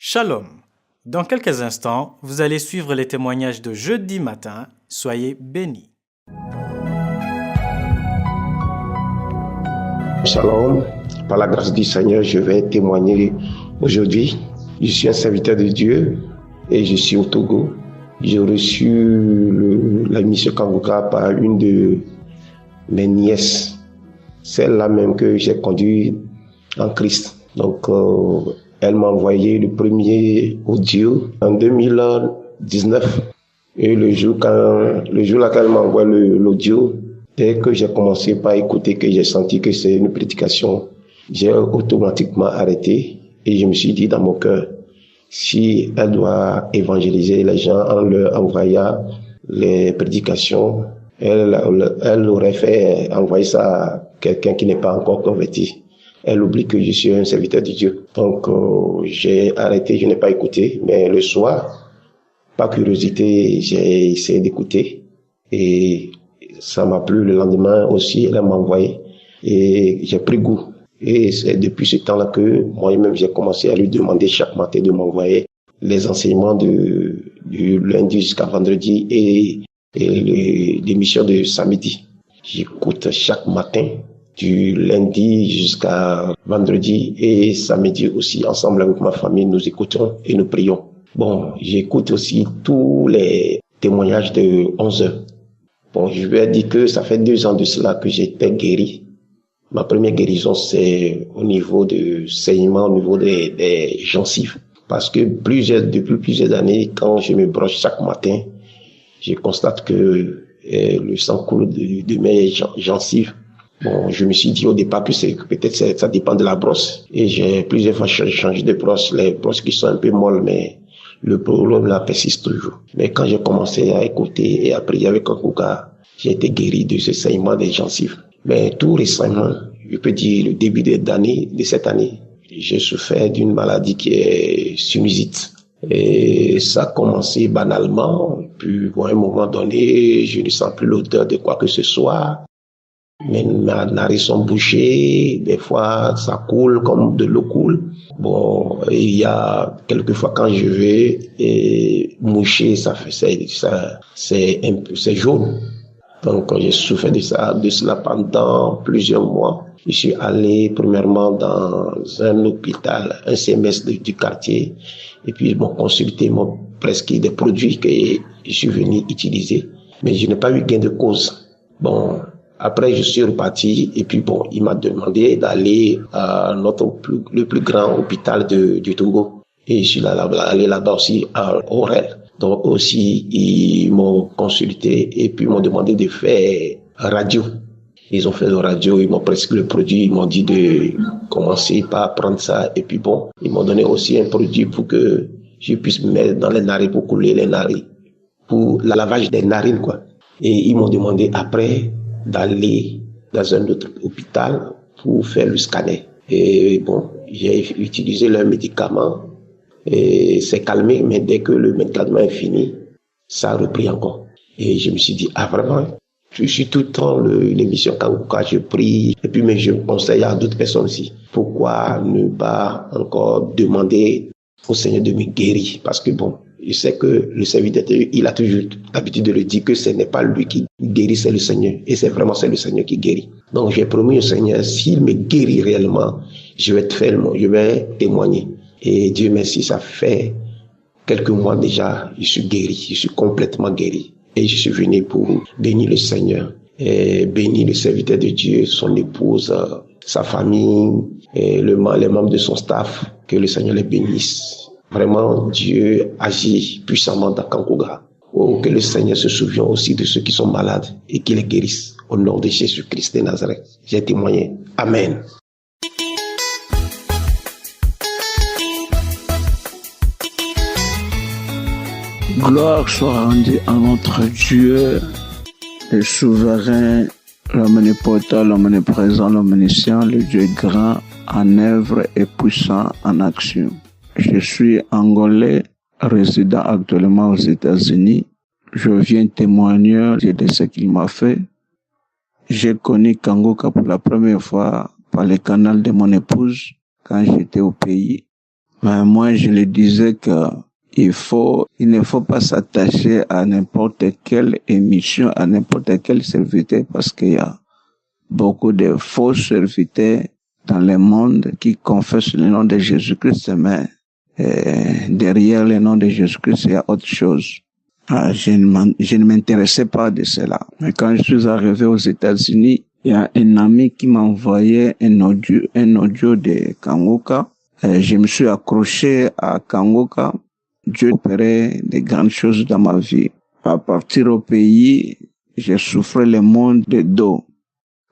Shalom. Dans quelques instants, vous allez suivre les témoignages de jeudi matin. Soyez bénis. Shalom. Par la grâce du Seigneur, je vais témoigner aujourd'hui. Je suis un serviteur de Dieu et je suis au Togo. J'ai reçu la mission Kanguka par une de mes nièces, celle-là même que j'ai conduite en Christ. Donc, elle m'a envoyé le premier audio en 2019. Et le jour là qu'elle m'a envoyé l'audio, dès que j'ai commencé par écouter, que j'ai senti que c'est une prédication, j'ai automatiquement arrêté et je me suis dit dans mon cœur, si elle doit évangéliser les gens en leur envoyant les prédications, elle aurait fait envoyer ça à quelqu'un qui n'est pas encore converti. Elle oublie que je suis un serviteur de Dieu. Donc, j'ai arrêté, je n'ai pas écouté. Mais le soir, par curiosité, j'ai essayé d'écouter. Et ça m'a plu. Le lendemain aussi, elle m'a envoyé. Et j'ai pris goût. Et c'est depuis ce temps-là que moi-même, j'ai commencé à lui demander chaque matin de m'envoyer les enseignements du lundi jusqu'à vendredi et l'émission de samedi. J'écoute chaque matin, du lundi jusqu'à vendredi et samedi aussi, ensemble avec ma famille, nous écoutons et nous prions. Bon, j'écoute aussi tous les témoignages de 11 heures. Bon, je vais dire que ça fait 2 ans de cela que j'étais guéri. Ma première guérison, c'est au niveau de saignement, au niveau des gencives. Parce que depuis plusieurs années, quand je me brosse chaque matin, je constate que le sang coule de mes gencives. Bon, je me suis dit au départ que peut-être ça dépend de la brosse. Et j'ai plusieurs fois changé de brosse, les brosses qui sont un peu molles, mais le problème là persiste toujours. Mais quand j'ai commencé à écouter et à prier avec Kanguka, j'ai été guéri de ce saignement des gencives. Mais tout récemment, je peux dire le début de cette année, j'ai souffert d'une maladie qui est sinusite. Et ça a commencé banalement, puis à un moment donné, je ne sens plus l'odeur de quoi que ce soit. Mes narines sont bouchées, des fois ça coule comme de l'eau coule. Bon, il y a quelques fois quand je vais moucher, c'est jaune. Donc j'ai souffert de cela pendant plusieurs mois. Je suis allé premièrement dans un hôpital, un semestre du quartier, et puis ils m'ont consulté, ils m'ont prescrit des produits que je suis venu utiliser, mais je n'ai pas eu gain de cause. Bon, après je suis reparti et puis bon, il m'a demandé d'aller à le plus grand hôpital du Togo. Et je suis allé là-bas aussi à Orel. Donc aussi, ils m'ont consulté et puis ils m'ont demandé de faire radio. Ils ont fait la radio, ils m'ont prescrit le produit, ils m'ont dit de commencer par prendre ça. Et puis bon, ils m'ont donné aussi un produit pour que je puisse me mettre dans les narines pour couler les narines, pour le lavage des narines, quoi. Et ils m'ont demandé après d'aller dans un autre hôpital pour faire le scanner. Et bon, j'ai utilisé leurs médicaments et c'est calmé, mais dès que le médicament est fini, ça a repris encore. Et je me suis dit, ah vraiment, je suis tout le temps l'émission Kanguka, je prie, et puis mais je conseille à d'autres personnes aussi. Pourquoi ne pas encore demander au Seigneur de me guérir? Parce que bon, je sais que le serviteur, il a toujours l'habitude de le dire que ce n'est pas lui qui guérit, c'est le Seigneur. Et c'est le Seigneur qui guérit. Donc j'ai promis au Seigneur, s'il me guérit réellement, je vais témoigner. Et Dieu merci, ça fait quelques mois déjà, je suis guéri, je suis complètement guéri. Et je suis venu pour bénir le Seigneur, et bénir le serviteur de Dieu, son épouse, sa famille, et les membres de son staff, que le Seigneur les bénisse. Vraiment, Dieu agit puissamment dans Kanguka. Oh, que le Seigneur se souvienne aussi de ceux qui sont malades et qu'il les guérisse. Au nom de Jésus-Christ de Nazareth, j'ai témoigné. Amen. Gloire soit rendue à notre Dieu, le souverain, l'omnipotent, l'omniprésent, l'omniscient, le Dieu grand en œuvre et puissant en action. Je suis angolais, résident actuellement aux États-Unis. Je viens témoigner de ce qu'il m'a fait. J'ai connu Kanguka pour la première fois par le canal de mon épouse quand j'étais au pays. Mais moi, je le disais que il ne faut pas s'attacher à n'importe quelle émission, à n'importe quel serviteur, parce qu'il y a beaucoup de faux serviteurs dans le monde qui confessent le nom de Jésus-Christ, mais derrière le nom de Jésus-Christ, il y a autre chose. Je ne m'intéressais pas de cela. Mais quand je suis arrivé aux États-Unis, il y a un ami qui m'a envoyé un audio de Kangoka. Je me suis accroché à Kangoka. Dieu opérait de grandes choses dans ma vie. À partir au pays, j'ai souffert le monde de dos.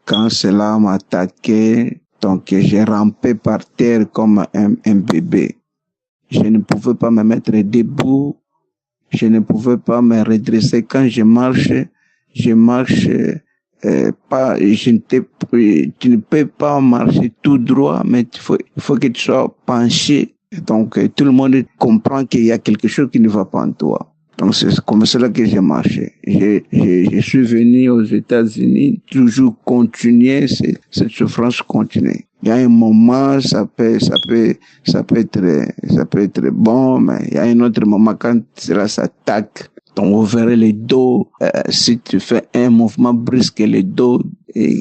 Quand cela m'attaquait, donc j'ai rampé par terre comme un bébé. Je ne pouvais pas me mettre debout. Je ne pouvais pas me redresser. Quand je marche pas, tu ne peux pas marcher tout droit, mais il faut que tu sois penché. Donc, tout le monde comprend qu'il y a quelque chose qui ne va pas en toi. Donc, c'est comme cela que j'ai marché. Je suis venu aux États-Unis, toujours continuer, cette souffrance continue. Il y a un moment, ça peut être bon, mais il y a un autre moment quand cela s'attaque. Donc, vous verrez le dos, si tu fais un mouvement brusque, le dos,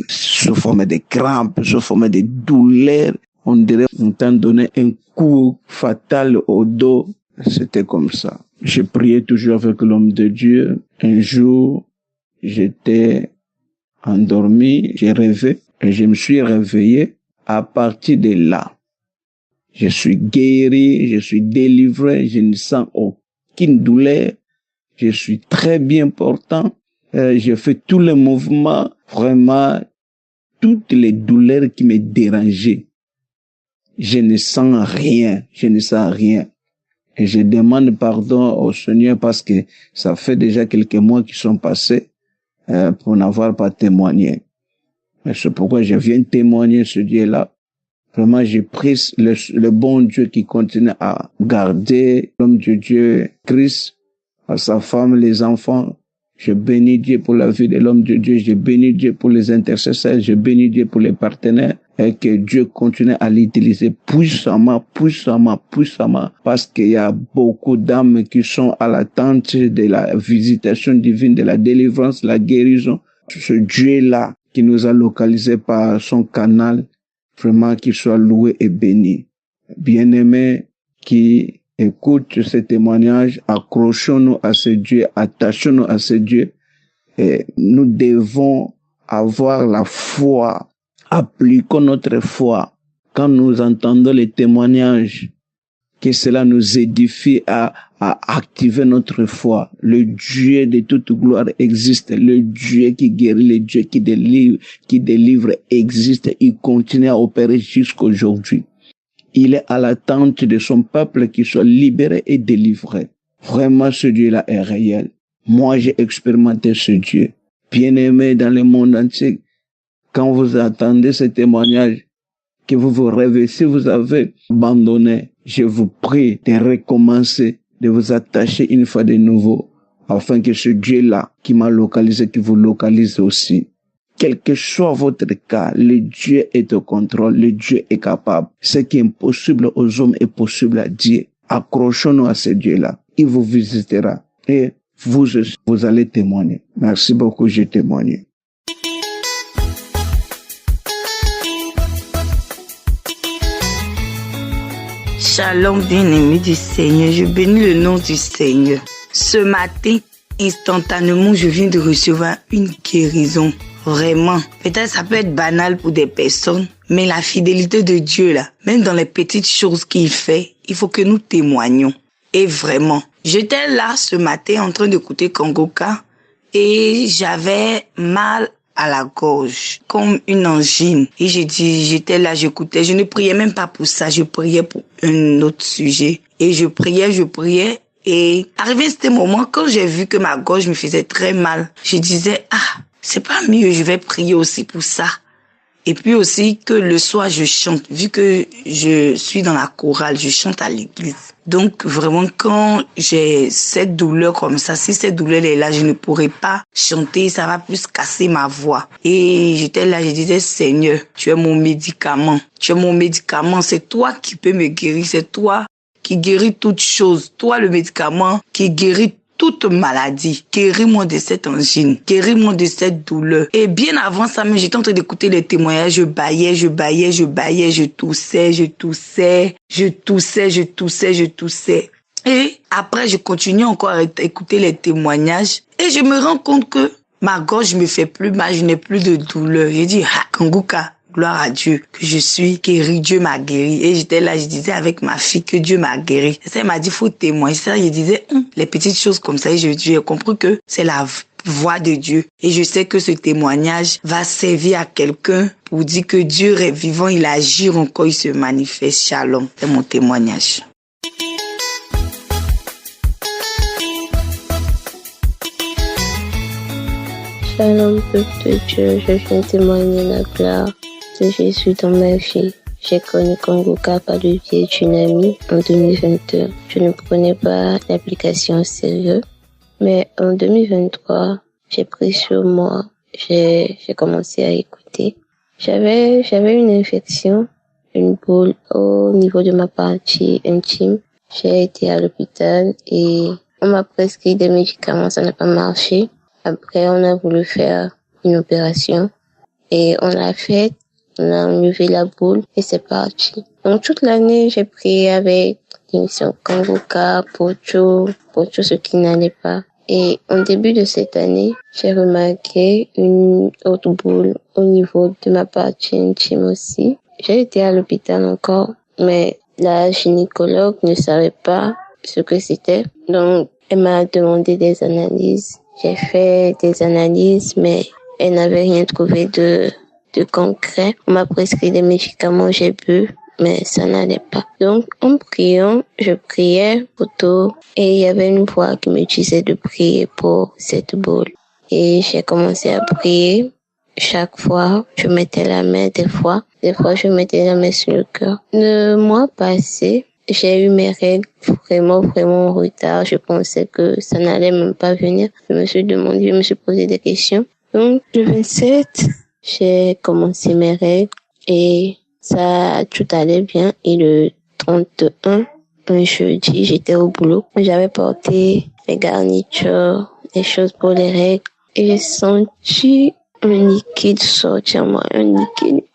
sous forme de crampes, sous forme de douleurs, on dirait qu'on t'a donné un coup fatal au dos. C'était comme ça. Je priais toujours avec l'homme de Dieu. Un jour, j'étais endormi, j'ai rêvé et je me suis réveillé. À partir de là, je suis guéri, je suis délivré, je ne sens aucune douleur. Je suis très bien portant. Je fais tous les mouvements, vraiment, toutes les douleurs qui me dérangeaient. Je ne sens rien. Et je demande pardon au Seigneur parce que ça fait déjà quelques mois qui sont passés pour n'avoir pas témoigné. Mais c'est pourquoi je viens témoigner ce Dieu-là. Vraiment, j'ai pris le bon Dieu qui continue à garder l'homme de Dieu, Christ, à sa femme, les enfants. Je bénis Dieu pour la vie de l'homme de Dieu. Je bénis Dieu pour les intercesseurs. Je bénis Dieu pour les partenaires. Et que Dieu continue à l'utiliser puissamment, parce qu'il y a beaucoup d'âmes qui sont à l'attente de la visitation divine, de la délivrance, la guérison. Ce Dieu-là qui nous a localisés par son canal, vraiment qu'il soit loué et béni. Bien-aimés qui écoutent ce témoignage, accrochons-nous à ce Dieu, attachons-nous à ce Dieu. Et nous devons avoir la foi. Appliquons notre foi quand nous entendons les témoignages, que cela nous édifie à activer notre foi. Le Dieu de toute gloire existe. Le Dieu qui guérit, le Dieu qui délivre existe. Il continue à opérer jusqu'aujourd'hui. Il est à l'attente de son peuple qui soit libéré et délivré. Vraiment, ce Dieu-là est réel. Moi, j'ai expérimenté ce Dieu. Bien-aimé dans le monde entier, quand vous attendez ce témoignage, que vous vous rêvez, si vous avez abandonné, je vous prie de recommencer, de vous attacher une fois de nouveau, afin que ce Dieu-là qui m'a localisé, qui vous localise aussi. Quel que soit votre cas, le Dieu est au contrôle, le Dieu est capable. Ce qui est impossible aux hommes est possible à Dieu. Accrochons-nous à ce Dieu-là. Il vous visitera et vous allez témoigner. Merci beaucoup, j'ai témoigné. Shalom, bien-aimé du Seigneur, je bénis le nom du Seigneur. Ce matin, instantanément, je viens de recevoir une guérison. Vraiment. Peut-être ça peut être banal pour des personnes, mais la fidélité de Dieu, là, même dans les petites choses qu'il fait, il faut que nous témoignions. Et vraiment, j'étais là ce matin en train d'écouter Kangoka et j'avais mal à la gorge, comme une angine. Et j'étais là, j'écoutais. Je ne priais même pas pour ça, je priais pour un autre sujet. Et je priais. Et arrivé à ce moment, quand j'ai vu que ma gorge me faisait très mal, je disais, c'est pas mieux, je vais prier aussi pour ça. Et puis aussi que le soir, je chante. Vu que je suis dans la chorale, je chante à l'église. Donc vraiment, quand j'ai cette douleur comme ça, si cette douleur est là, je ne pourrai pas chanter, ça va plus casser ma voix. Et j'étais là, je disais, Seigneur, tu es mon médicament. Tu es mon médicament, c'est toi qui peux me guérir, c'est toi qui guérit toutes choses, toi le médicament qui guérit toute maladie, guéris-moi de cette angine, guéris-moi de cette douleur. Et bien avant ça, même j'étais en train d'écouter les témoignages, je baillais, je toussais. Et après, je continue encore à écouter les témoignages et je me rends compte que ma gorge me fait plus mal, je n'ai plus de douleur. J'ai dit, Kanguka, gloire à Dieu, que je suis guérie, Dieu m'a guérie. Et j'étais là, je disais avec ma fille que Dieu m'a guérie. Et ça, elle m'a dit, faut témoigner. Ça, je disais, les petites choses comme ça. Et j'ai compris que c'est la voix de Dieu. Et je sais que ce témoignage va servir à quelqu'un pour dire que Dieu est vivant, il agit encore, il se manifeste. Shalom. C'est mon témoignage. Shalom, peuple de Dieu, je viens témoigner la gloire de Jésus dans ma vie. J'ai connu Kanguka par le biais d'une amie en 2022. Je ne prenais pas l'application au sérieux, mais en 2023, j'ai pris sur moi, j'ai commencé à écouter. J'avais une infection, une boule au niveau de ma partie intime. J'ai été à l'hôpital et on m'a prescrit des médicaments, ça n'a pas marché. Après, on a voulu faire une opération et on l'a fait, on a enlevé la boule et c'est parti. Donc, toute l'année, j'ai prié avec l'émission Kanguka pour tout ce qui n'allait pas. Et en début de cette année, j'ai remarqué une autre boule au niveau de ma partie intime aussi. J'ai été à l'hôpital encore, mais la gynécologue ne savait pas ce que c'était. Donc, elle m'a demandé des analyses. J'ai fait des analyses, mais elle n'avait rien trouvé de concret. On m'a prescrit des médicaments, j'ai bu, mais ça n'allait pas. Donc, en priant, je priais pour tout, et il y avait une voix qui me disait de prier pour cette boule. Et j'ai commencé à prier. Chaque fois, je mettais la main, des fois, je mettais la main sur le cœur. Le mois passé, j'ai eu mes règles vraiment en retard. Je pensais que ça n'allait même pas venir. Je me suis posé des questions. Donc, le 27, j'ai commencé mes règles et tout allait bien. Et le 31, un jeudi, j'étais au boulot. J'avais porté les garnitures, les choses pour les règles et j'ai senti un liquide sortir moi,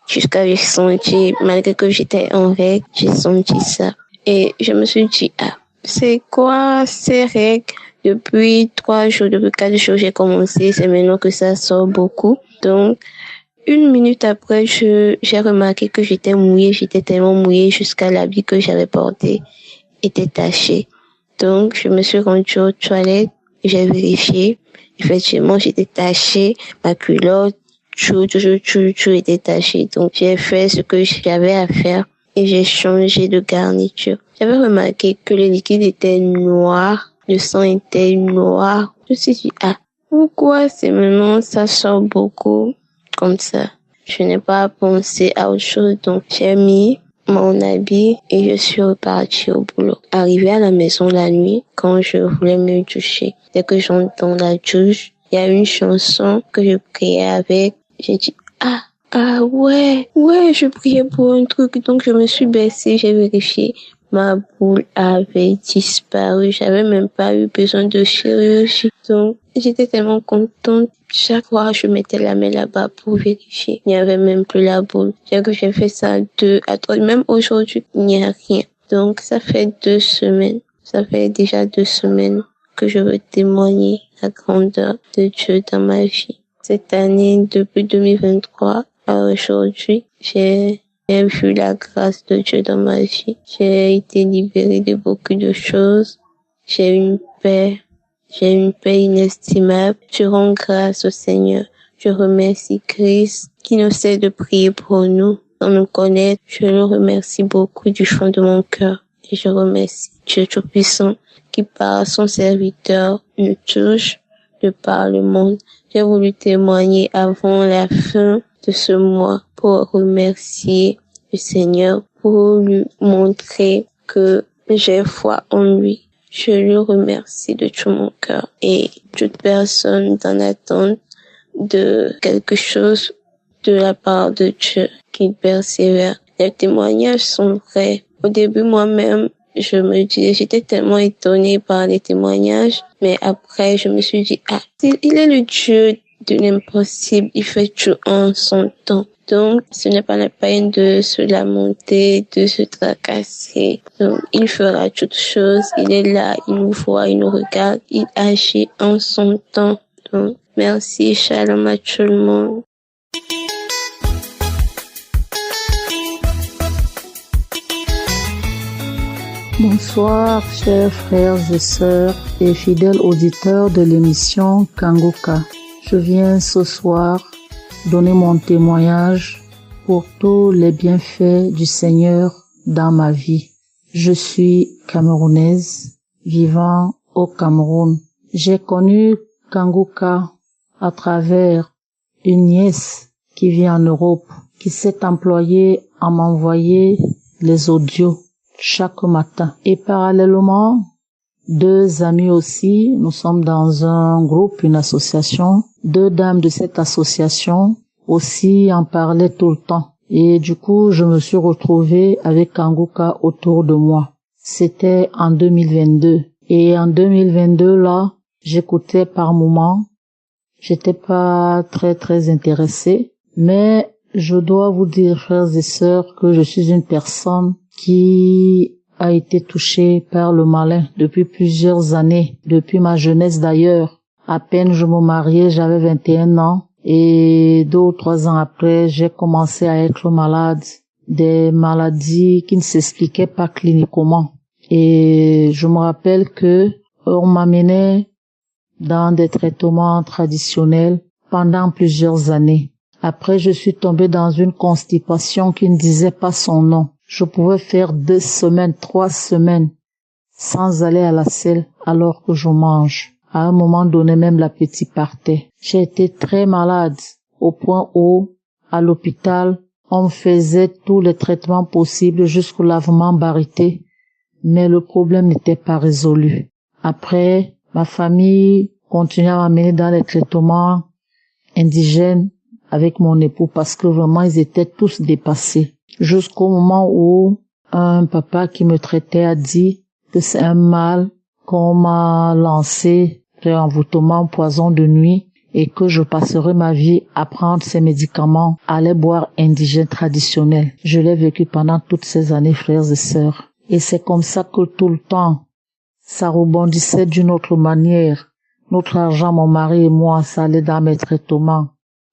jusqu'à j'ai senti, malgré que j'étais en règle, j'ai senti ça. Et je me suis dit, c'est quoi ces règles? Depuis 4 jours, j'ai commencé, c'est maintenant que ça sort beaucoup. Donc, 1 minute après, j'ai remarqué que j'étais tellement mouillée jusqu'à l'habit que j'avais porté était taché. Donc, je me suis rendue aux toilettes, j'ai vérifié. Effectivement, j'étais tachée, ma culotte, tout était taché. Donc, j'ai fait ce que j'avais à faire. Et j'ai changé de garniture. J'avais remarqué que le liquide était noir, le sang était noir. Je me suis dit, pourquoi c'est maintenant ça sort beaucoup comme ça? Je n'ai pas pensé à autre chose, donc j'ai mis mon habit et je suis repartie au boulot. Arrivée à la maison la nuit, quand je voulais me doucher, dès que j'entre dans la douche, il y a une chanson que je priais avec. J'ai dit, ouais, je priais pour un truc, donc je me suis baissée, j'ai vérifié, ma boule avait disparu, j'avais même pas eu besoin de chirurgie, donc j'étais tellement contente. Chaque fois, je mettais la main là-bas pour vérifier, il n'y avait même plus la boule. J'ai fait ça 2 à 3, même aujourd'hui, il n'y a rien. Donc ça fait 2 semaines, ça fait déjà 2 semaines que je veux témoigner la grandeur de Dieu dans ma vie. Cette année, depuis 2023, aujourd'hui, j'ai vu la grâce de Dieu dans ma vie. J'ai été libérée de beaucoup de choses. J'ai une paix inestimable. Je rends grâce au Seigneur. Je remercie Christ qui nous sait de prier pour nous, sans nous connaître. Je le remercie beaucoup du fond de mon cœur. Et je remercie Dieu Tout-Puissant qui par son serviteur nous touche de par le monde. J'ai voulu témoigner avant la fin de ce mois pour remercier le Seigneur, pour lui montrer que j'ai foi en lui. Je le remercie de tout mon cœur et toute personne dans l'attente de quelque chose de la part de Dieu qui persévère. Les témoignages sont vrais. Au début, moi-même, j'étais tellement étonnée par les témoignages, mais après, je me suis dit, il est le Dieu de l'impossible, il fait tout en son temps. Donc, ce n'est pas la peine de se lamenter, de se tracasser. Donc, il fera toutes choses, il est là, il nous voit, il nous regarde, il agit en son temps. Donc, merci, shalom à tout le monde. Bonsoir, chers frères et sœurs et fidèles auditeurs de l'émission Kangoka. Je viens ce soir donner mon témoignage pour tous les bienfaits du Seigneur dans ma vie. Je suis camerounaise, vivant au Cameroun. J'ai connu Kangoka à travers une nièce qui vit en Europe, qui s'est employée à m'envoyer les audios chaque matin. Et parallèlement, 2 amis aussi, nous sommes dans un groupe, une association. 2 dames de cette association aussi en parlaient tout le temps. Et du coup, je me suis retrouvée avec Kangoka autour de moi. C'était en 2022. Et en 2022, là, j'écoutais par moments. J'étais pas très intéressée. Mais je dois vous dire, frères et sœurs, que je suis une personne qui a été touchée par le malin depuis plusieurs années, depuis ma jeunesse d'ailleurs. À peine je me mariais, j'avais 21 ans et 2 ou 3 ans après, j'ai commencé à être malade, des maladies qui ne s'expliquaient pas cliniquement. Et je me rappelle que on m'amenait dans des traitements traditionnels pendant plusieurs années. Après, je suis tombée dans une constipation qui ne disait pas son nom. Je pouvais faire 2 semaines, 3 semaines sans aller à la selle alors que je mange. À un moment donné, même l'appétit partait. J'ai été très malade au point où, à l'hôpital, on me faisait tous les traitements possibles jusqu'au lavement barité, mais le problème n'était pas résolu. Après, ma famille continuait à m'amener dans les traitements indigènes avec mon époux parce que vraiment ils étaient tous dépassés. Jusqu'au moment où un papa qui me traitait a dit que c'est un mal qu'on m'a lancé, préenvoûtement, poison de nuit, et que je passerai ma vie à prendre ces médicaments, à aller boire indigène traditionnel. Je l'ai vécu pendant toutes ces années, frères et sœurs. Et c'est comme ça que tout le temps, ça rebondissait d'une autre manière. Notre argent, mon mari et moi, ça allait dans mes traitements.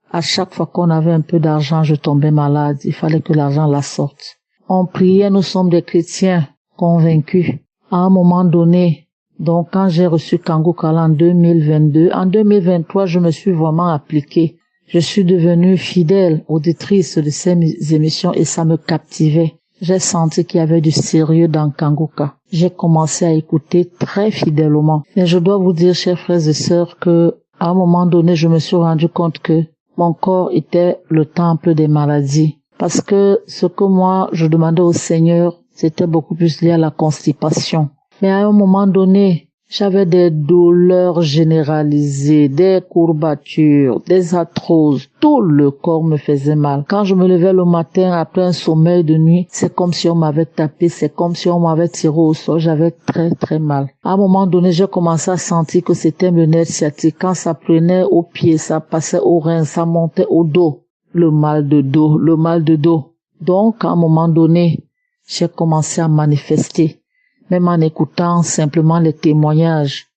À chaque fois qu'on avait un peu d'argent, je tombais malade. Il fallait que l'argent la sorte. On priait, nous sommes des chrétiens convaincus. À un moment donné, donc quand j'ai reçu Kangoka en 2022, en 2023, je me suis vraiment appliquée. Je suis devenue fidèle auditrice de ces émissions et ça me captivait. J'ai senti qu'il y avait du sérieux dans Kangoka. J'ai commencé à écouter très fidèlement. Et je dois vous dire, chers frères et sœurs, que à un moment donné, je me suis rendu compte que mon corps était le temple des maladies. Parce que ce que moi, je demandais au Seigneur, c'était beaucoup plus lié à la constipation. Mais à un moment donné, j'avais des douleurs généralisées, des courbatures, des arthroses. Tout le corps me faisait mal. Quand je me levais le matin après un sommeil de nuit, c'est comme si on m'avait tapé, c'est comme si on m'avait tiré au sol. J'avais très mal. À un moment donné, j'ai commencé à sentir que c'était le nerf sciatique. Quand ça prenait au pied, ça passait au rein, ça montait au dos. Le mal de dos. Donc, à un moment donné, j'ai commencé à manifester. Même en écoutant simplement les témoignages,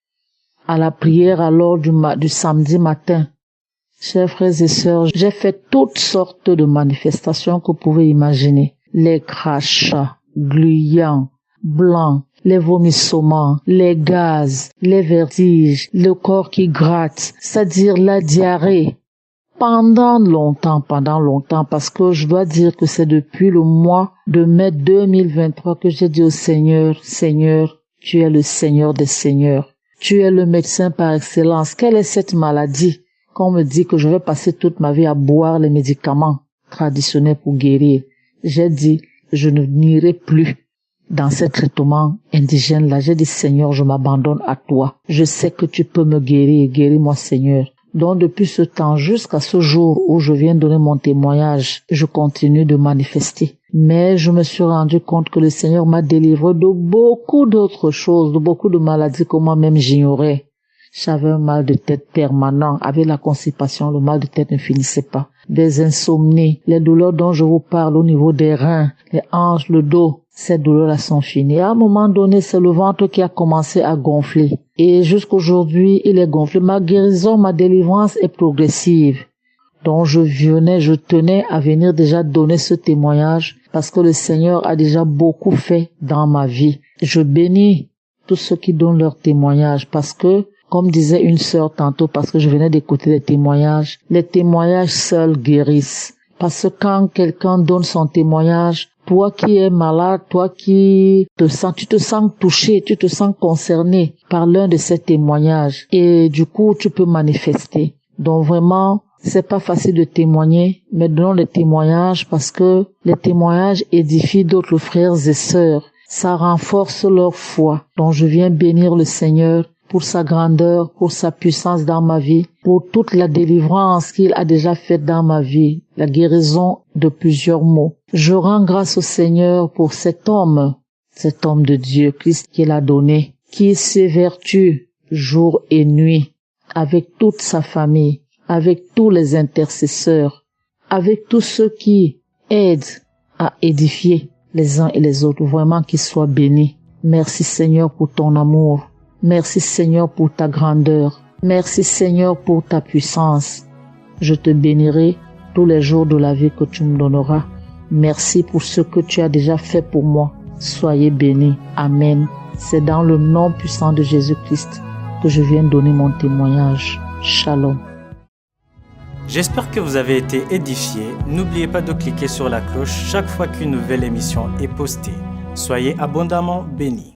à la prière alors du samedi matin. Chers frères et sœurs, j'ai fait toutes sortes de manifestations que vous pouvez imaginer. Les crachats, gluants, blancs, les vomissements, les gaz, les vertiges, le corps qui gratte, c'est-à-dire la diarrhée. Pendant longtemps, parce que je dois dire que c'est depuis le mois de mai 2023 que j'ai dit au Seigneur, Seigneur, tu es le Seigneur des Seigneurs. Tu es le médecin par excellence. Quelle est cette maladie qu'on me dit que je vais passer toute ma vie à boire les médicaments traditionnels pour guérir? J'ai dit, je ne n'irai plus dans ces traitements indigènes-là. J'ai dit, Seigneur, je m'abandonne à toi. Je sais que tu peux me guérir. Guéris-moi, Seigneur. Donc, depuis ce temps jusqu'à ce jour où je viens donner mon témoignage, je continue de manifester. Mais je me suis rendu compte que le Seigneur m'a délivré de beaucoup d'autres choses, de beaucoup de maladies que moi-même j'ignorais. J'avais un mal de tête permanent. Avec la constipation, le mal de tête ne finissait pas. Des insomnies, les douleurs dont je vous parle au niveau des reins, les hanches, le dos, ces douleurs-là sont finies. À un moment donné, c'est le ventre qui a commencé à gonfler. Et jusqu'aujourd'hui, il est gonflé. Ma guérison, ma délivrance est progressive. Donc je tenais à venir déjà donner ce témoignage parce que le Seigneur a déjà beaucoup fait dans ma vie. Je bénis tous ceux qui donnent leur témoignage parce que, comme disait une sœur tantôt, parce que je venais d'écouter les témoignages seuls guérissent. Parce que quand quelqu'un donne son témoignage, toi qui es malade, toi qui tu te sens touché, tu te sens concerné par l'un de ces témoignages. Et du coup, tu peux manifester. Donc vraiment, c'est pas facile de témoigner, mais donnons les témoignages parce que les témoignages édifient d'autres frères et sœurs. Ça renforce leur foi. Donc je viens bénir le Seigneur pour sa grandeur, pour sa puissance dans ma vie, pour toute la délivrance qu'il a déjà faite dans ma vie, la guérison de plusieurs maux. Je rends grâce au Seigneur pour cet homme de Dieu, Christ qu'il a donné, qui s'évertue jour et nuit, avec toute sa famille, avec tous les intercesseurs, avec tous ceux qui aident à édifier les uns et les autres, vraiment qu'ils soient bénis. Merci Seigneur pour ton amour. Merci Seigneur pour ta grandeur. Merci Seigneur pour ta puissance. Je te bénirai tous les jours de la vie que tu me donneras. Merci pour ce que tu as déjà fait pour moi. Soyez bénis. Amen. C'est dans le nom puissant de Jésus-Christ que je viens donner mon témoignage. Shalom. J'espère que vous avez été édifiés. N'oubliez pas de cliquer sur la cloche chaque fois qu'une nouvelle émission est postée. Soyez abondamment bénis.